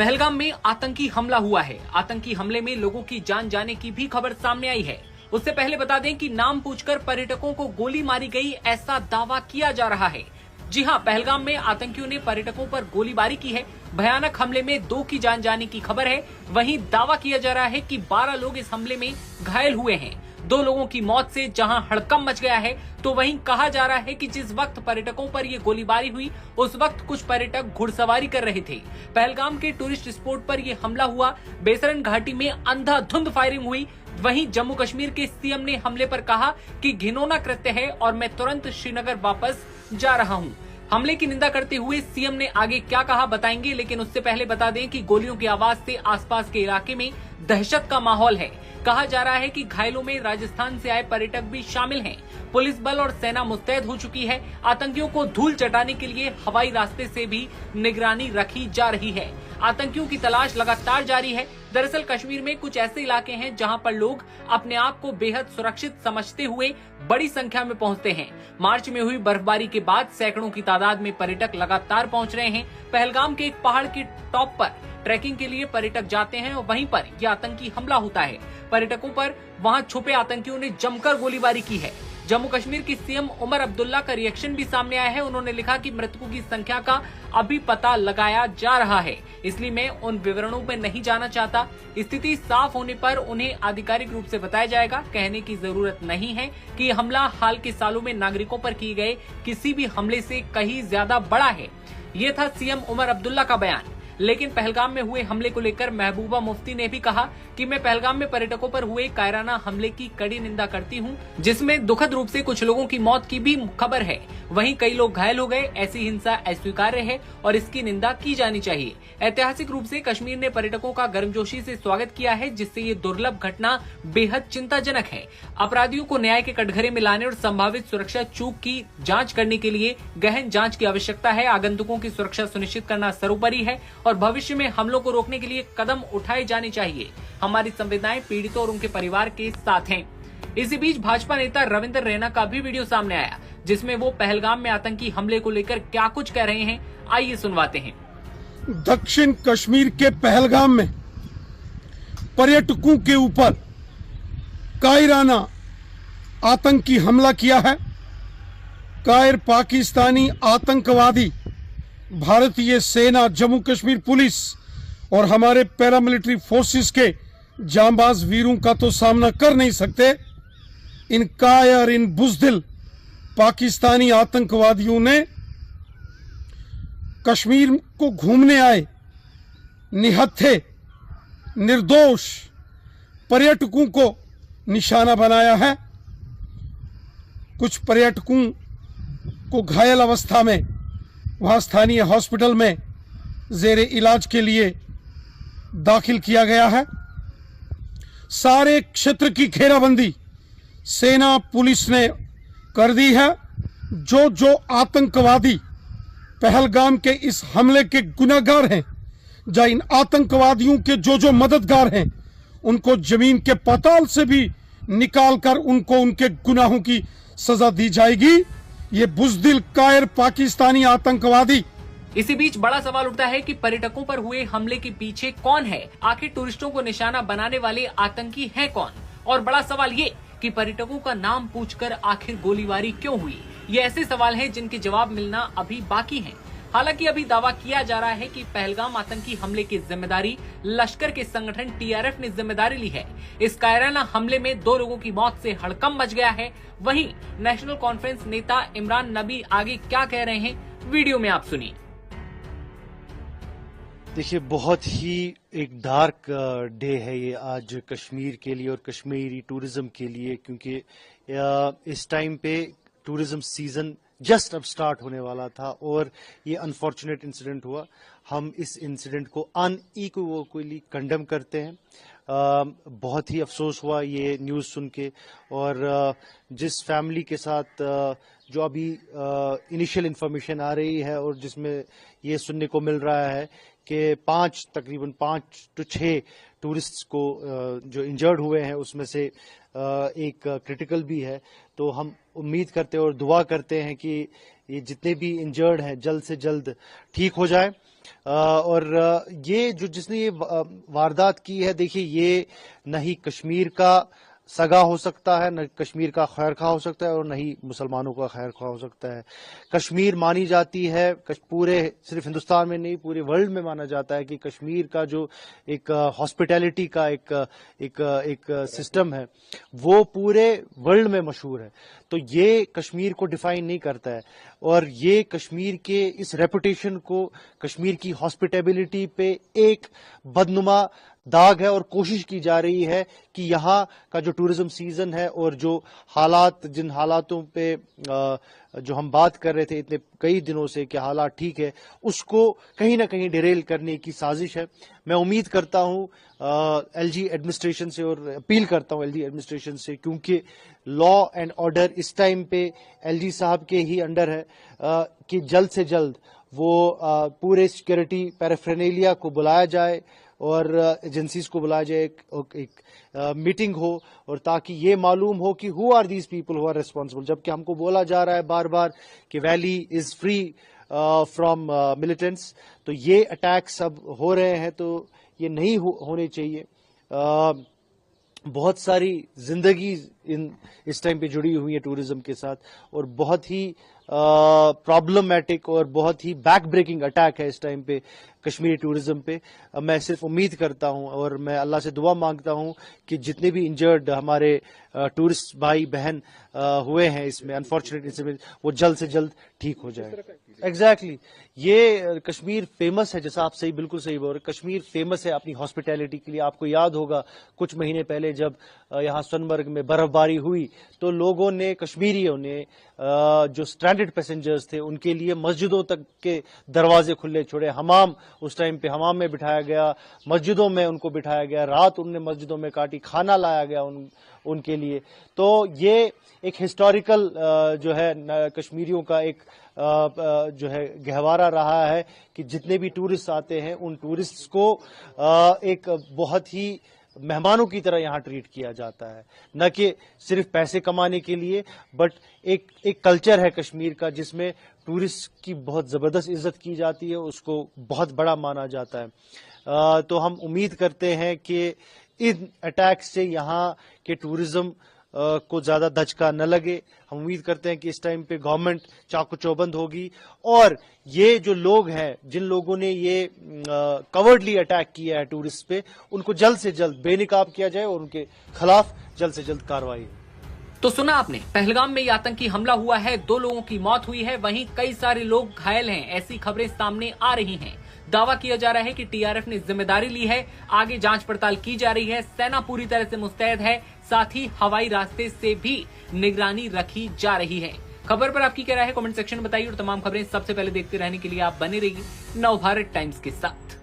पहलगाम में आतंकी हमला हुआ है। आतंकी हमले में लोगों की जान जाने की भी खबर सामने आई है। उससे पहले बता दें कि नाम पूछकर पर्यटकों को गोली मारी गई, ऐसा दावा किया जा रहा है। जी हां, पहलगाम में आतंकियों ने पर्यटकों पर गोलीबारी की है। भयानक हमले में 2 की जान जाने की खबर है। वहीं दावा किया जा रहा है कि 12 लोग इस हमले में घायल हुए हैं। 2 लोगों की मौत से जहां हड़कंप मच गया है, तो वहीं कहा जा रहा है कि जिस वक्त पर्यटकों पर ये गोलीबारी हुई, उस वक्त कुछ पर्यटक घुड़सवारी कर रहे थे। पहलगाम के टूरिस्ट स्पॉट पर ये हमला हुआ। बेसरन घाटी में अंधाधुंध फायरिंग हुई। वहीं जम्मू कश्मीर के सीएम ने हमले पर कहा कि घिनौना कृत्य है और मैं तुरंत श्रीनगर वापस जा रहा हूं। हमले की निंदा करते हुए सीएम ने आगे क्या कहा बताएंगे, लेकिन उससे पहले बता दें कि गोलियों की आवाज से आसपास के इलाके में दहशत का माहौल है। कहा जा रहा है कि घायलों में राजस्थान से आए पर्यटक भी शामिल हैं। पुलिस बल और सेना मुस्तैद हो चुकी है। आतंकियों को धूल चटाने के लिए हवाई रास्ते से भी निगरानी रखी जा रही है। आतंकियों की तलाश लगातार जारी है। दरअसल कश्मीर में कुछ ऐसे इलाके हैं जहां पर लोग अपने आप को बेहद सुरक्षित समझते हुए बड़ी संख्या में पहुंचते हैं। मार्च में हुई बर्फबारी के बाद सैकड़ों की तादाद में पर्यटक लगातार पहुंच रहे हैं। पहलगाम के एक पहाड़ के टॉप पर ट्रैकिंग के लिए पर्यटक जाते हैं और वहीं पर यह आतंकी हमला होता है। पर्यटकों पर वहां छुपे आतंकियों ने जमकर गोलीबारी की है। जम्मू कश्मीर की सीएम उमर अब्दुल्ला का रिएक्शन भी सामने आया है। उन्होंने लिखा कि मृतकों की संख्या का अभी पता लगाया जा रहा है, इसलिए मैं उन विवरणों में नहीं जाना चाहता। स्थिति साफ होने पर उन्हें आधिकारिक रूप से बताया जाएगा। कहने की जरूरत नहीं है कि यह हमला हाल के सालों में नागरिकों पर किए गए किसी भी हमले से कहीं ज्यादा बड़ा है। ये था सीएम उमर अब्दुल्ला का बयान। लेकिन पहलगाम में हुए हमले को लेकर महबूबा मुफ्ती ने भी कहा कि मैं पहलगाम में पर्यटकों पर हुए कायराना हमले की कड़ी निंदा करती हूं, जिसमें दुखद रूप से कुछ लोगों की मौत की भी खबर है। वहीं कई लोग घायल हो गए। ऐसी हिंसा अस्वीकार्य है और इसकी निंदा की जानी चाहिए। ऐतिहासिक रूप से कश्मीर ने पर्यटकों का गर्मजोशी से स्वागत किया है, जिससे ये दुर्लभ घटना बेहद चिंताजनक है। अपराधियों को न्याय के कटघरे में लाने और संभावित सुरक्षा चूक की जांच करने के लिए गहन जांच की आवश्यकता है। आगंतुकों की सुरक्षा सुनिश्चित करना सर्वोपरि है और भविष्य में हमलों को रोकने के लिए कदम उठाए जाने चाहिए। हमारी संवेदनाएं पीड़ितों और उनके परिवार के साथ हैं। इसी बीच भाजपा नेता रविंद्र रैना का भी वीडियो सामने आया, जिसमें वो पहलगाम में आतंकी हमले को लेकर क्या कुछ कह रहे हैं, आइए सुनवाते हैं। दक्षिण कश्मीर के पहलगाम में पर्यटकों के ऊपर कायराना आतंकी हमला किया है। कायर पाकिस्तानी आतंकवादी भारतीय सेना, जम्मू कश्मीर पुलिस और हमारे पैरामिलिट्री फोर्सेस के जांबाज वीरों का तो सामना कर नहीं सकते। इन कायर, इन बुज़दिल पाकिस्तानी आतंकवादियों ने कश्मीर को घूमने आए निहत्थे निर्दोष पर्यटकों को निशाना बनाया है। कुछ पर्यटकों को घायल अवस्था में वहां स्थानीय हॉस्पिटल में जेरे इलाज के लिए दाखिल किया गया है। सारे क्षेत्र की घेराबंदी सेना पुलिस ने कर दी है। जो आतंकवादी पहलगाम के इस हमले के गुनहगार हैं, या इन आतंकवादियों के जो मददगार हैं, उनको जमीन के पाताल से भी निकालकर उनको उनके गुनाहों की सजा दी जाएगी। ये बुज़दिल कायर पाकिस्तानी आतंकवादी। इसी बीच बड़ा सवाल उठता है कि पर्यटकों पर हुए हमले के पीछे कौन है? आखिर टूरिस्टों को निशाना बनाने वाले आतंकी हैं कौन? और बड़ा सवाल ये कि पर्यटकों का नाम पूछकर आखिर गोलीबारी क्यों हुई? ये ऐसे सवाल हैं जिनके जवाब मिलना अभी बाकी हैं। हालांकि अभी दावा किया जा रहा है कि पहलगाम आतंकी हमले की जिम्मेदारी लश्कर के संगठन टीआरएफ ने जिम्मेदारी ली है। इस कायराना हमले में 2 लोगों की मौत से हड़कंप मच गया है। वहीं नेशनल कॉन्फ्रेंस नेता इमरान नबी आगे क्या कह रहे हैं, वीडियो में आप सुनिए। देखिए, बहुत ही एक डार्क डे है ये आज कश्मीर के लिए और कश्मीरी टूरिज्म के लिए, क्योंकि इस टाइम पे टूरिज्म सीजन जस्ट अब स्टार्ट होने वाला था और ये अनफॉर्चुनेट इंसिडेंट हुआ। हम इस इंसिडेंट को अनइक्वोकली कंडेम करते हैं। बहुत ही अफसोस हुआ ये न्यूज़ सुन के, और जिस फैमिली के साथ जो अभी इनिशियल इंफॉर्मेशन आ रही है और जिसमें ये सुनने को मिल रहा है कि तकरीबन 5 to 6 टूरिस्ट्स को जो इंजर्ड हुए हैं, उसमें से एक क्रिटिकल भी है। तो हम उम्मीद करते हैं और दुआ करते हैं कि ये जितने भी इंजर्ड हैं जल्द से जल्द ठीक हो जाए और ये जो जिसने ये वारदात की है, देखिए ये न ही कश्मीर का सगा हो सकता है, न कश्मीर का खैर खा हो सकता है और न ही मुसलमानों का खैर खा हो सकता है। कश्मीर मानी जाती है, पूरे सिर्फ हिंदुस्तान में नहीं पूरे वर्ल्ड में माना जाता है कि कश्मीर का जो एक हॉस्पिटैलिटी का एक सिस्टम है वो पूरे वर्ल्ड में मशहूर है। तो ये कश्मीर को डिफाइन नहीं करता है और ये कश्मीर के इस रेपुटेशन को, कश्मीर की हॉस्पिटैलिटी पे एक बदनुमा दाग है और कोशिश की जा रही है कि यहाँ का जो टूरिज्म सीजन है और जो हालात, जिन हालातों पे जो हम बात कर रहे थे इतने कई दिनों से कि हालात ठीक है, उसको कहीं ना कहीं डिरेल करने की साजिश है। मैं उम्मीद करता हूँ एलजी एडमिनिस्ट्रेशन से और अपील करता हूँ एलजी एडमिनिस्ट्रेशन से, क्योंकि लॉ एंड ऑर्डर इस टाइम पे एलजी साहब के ही अंडर है, कि जल्द से जल्द वो पूरे सिक्योरिटी पैराफर्नेलिया को बुलाया जाए और एजेंसीज को बुलाया जाए, एक मीटिंग हो और ताकि ये मालूम हो कि who are these people who are responsible. जबकि हमको बोला जा रहा है बार बार कि valley is free from militants, तो ये अटैक्स अब हो रहे हैं तो ये नहीं होने चाहिए। बहुत सारी जिंदगी इस टाइम पे जुड़ी हुई है टूरिज्म के साथ और बहुत ही प्रॉब्लमैटिक और बहुत ही बैक ब्रेकिंग अटैक है इस टाइम पे कश्मीरी टूरिज्म पे। मैं सिर्फ उम्मीद करता हूं और मैं अल्लाह से दुआ मांगता हूं कि जितने भी इंजर्ड हमारे टूरिस्ट भाई बहन हुए हैं इसमें, अनफॉर्चुनेट इंसिडेंट, वो जल्द से जल्द ठीक हो जाए। एग्जैक्टली ये कश्मीर फेमस है, जैसा आप बिल्कुल सही बोल रहे, कश्मीर फेमस है अपनी हॉस्पिटैलिटी के लिए। आपको याद होगा कुछ महीने पहले जब यहाँ सोनमर्ग में बर्फबारी हुई तो लोगों ने, कश्मीरियों ने, जो स्ट्रैंडेड पैसेंजर्स थे उनके लिए मस्जिदों तक के दरवाजे खुले छोड़े, हमाम उस टाइम पे हमाम में बिठाया गया, मस्जिदों में उनको बिठाया गया, रात उनने मस्जिदों में काटी, खाना लाया गया उनके लिए। तो ये एक हिस्टोरिकल जो है कश्मीरियों का एक जो है गहवारा रहा है कि जितने भी टूरिस्ट आते हैं उन टूरिस्ट्स को एक बहुत ही मेहमानों की तरह यहाँ ट्रीट किया जाता है, न कि सिर्फ पैसे कमाने के लिए, बट एक कल्चर है कश्मीर का जिसमें टूरिस्ट की बहुत जबरदस्त इज्जत की जाती है, उसको बहुत बड़ा माना जाता है। तो हम उम्मीद करते हैं कि इन अटैक से यहाँ के टूरिज्म को ज्यादा धचका न लगे। हम उम्मीद करते हैं कि इस टाइम पे गवर्नमेंट चाकू चौबंद होगी और ये जो लोग हैं, जिन लोगों ने ये कवर्डली अटैक किया है टूरिस्ट पे, उनको जल्द से जल्द बेनकाब किया जाए और उनके खिलाफ जल्द से जल्द कार्रवाई हो। तो सुना आपने, पहलगाम में ये आतंकी हमला हुआ है, 2 लोगों की मौत हुई है, वहीं कई सारे लोग घायल हैं, ऐसी खबरें सामने आ रही हैं। दावा किया जा रहा है कि टीआरएफ ने जिम्मेदारी ली है, आगे जांच पड़ताल की जा रही है, सेना पूरी तरह से मुस्तैद है, साथ ही हवाई रास्ते से भी निगरानी रखी जा रही है। खबर पर आपकी क्या राय है कमेंट सेक्शन में बताइए और तमाम खबरें सबसे पहले देखते रहने के लिए आप बने रहिए नवभारत टाइम्स के साथ।